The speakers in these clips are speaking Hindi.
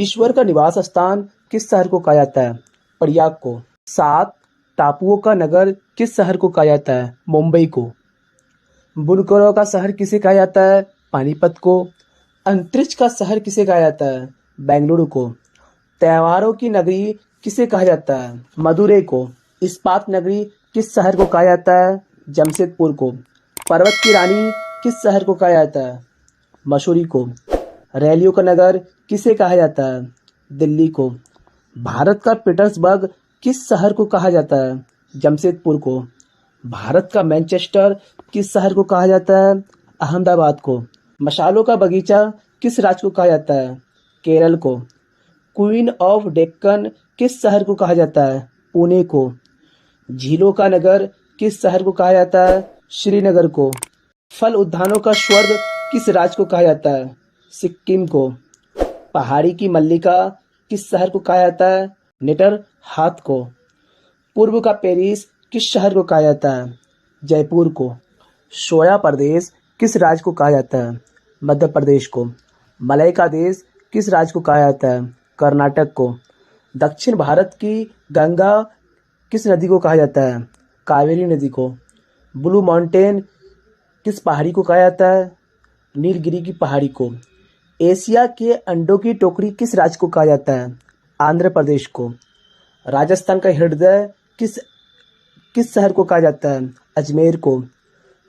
ईश्वर का निवास स्थान किस शहर को कहा जाता है? प्रयाग को। 7 टापुओं का नगर किस शहर को कहा जाता है? मुंबई को। बुनकरों का शहर किसे कहा जाता है? पानीपत को। अंतरिक्ष का शहर किसे कहा जाता है? बेंगलुरु को। त्योहारों की नगरी किसे कहा जाता है? मदुरै को। इस्पात नगरी किस शहर को कहा जाता है? जमशेदपुर को। पर्वत की रानी किस शहर को कहा जाता है? मसूरी को। रैलियों का नगर किसे कहा जाता है? दिल्ली को। भारत का पीटर्सबर्ग किस शहर को कहा जाता है? जमशेदपुर को। भारत का मैनचेस्टर किस शहर को कहा जाता है? अहमदाबाद को। मशालों का बगीचा किस राज्य को कहा जाता है? केरल को। क्वीन ऑफ डेक्कन किस शहर को कहा जाता है? पुणे को। झीलों का नगर किस शहर को कहा जाता है? श्रीनगर को। फल उद्यानों का स्वर्ग किस राज्य को कहा जाता है? सिक्किम को। पहाड़ी की मल्लिका किस शहर को कहा जाता है? नेटर हाथ को। पूर्व का पेरिस किस शहर को कहा जाता है? जयपुर को। सोया प्रदेश किस राज्य को कहा जाता है? मध्य प्रदेश को। मलय का देश किस राज्य को कहा जाता है? कर्नाटक को। दक्षिण भारत की गंगा किस नदी को कहा जाता है? कावेरी नदी को। ब्लू माउंटेन किस पहाड़ी को कहा जाता है? नीलगिरी की पहाड़ी को। एशिया के अंडों की टोकरी किस राज्य को कहा जाता है? आंध्र प्रदेश को। राजस्थान का हृदय किस किस शहर को कहा जाता है? अजमेर को।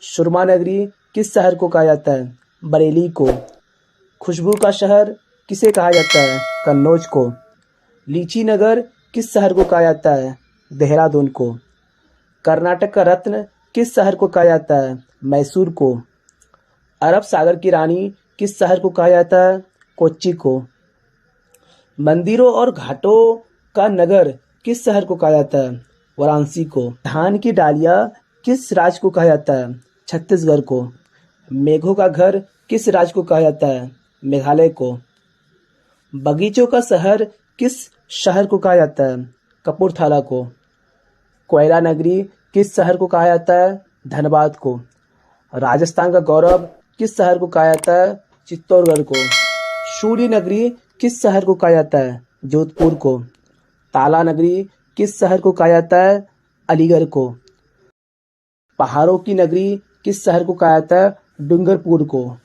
सुरमा नगरी किस शहर को कहा जाता है? बरेली को। खुशबू का शहर किसे कहा जाता है? कन्नौज को। लीची नगर किस शहर को कहा जाता है? देहरादून को। कर्नाटक का रत्न किस शहर को कहा जाता है? मैसूर को। अरब सागर की रानी किस शहर को कहा जाता है? कोच्चि को। मंदिरों और घाटों का नगर किस शहर को कहा जाता है? वाराणसी को। धान की डालियाँ किस राज्य को कहा जाता है? छत्तीसगढ़ को। मेघों का घर किस राज्य को कहा जाता है? मेघालय को। बगीचों का शहर किस शहर को कहा जाता है? कपूरथला को। कोयला नगरी किस शहर को कहा जाता है? धनबाद को। राजस्थान का गौरव किस शहर को कहा जाता है? चित्तौड़गढ़ को। सूर्य नगरी किस शहर को कहा जाता है? जोधपुर को। ताला नगरी किस शहर को कहा जाता है? अलीगढ़ को। पहाड़ों की नगरी किस शहर को कहा जाता है? डूंगरपुर को।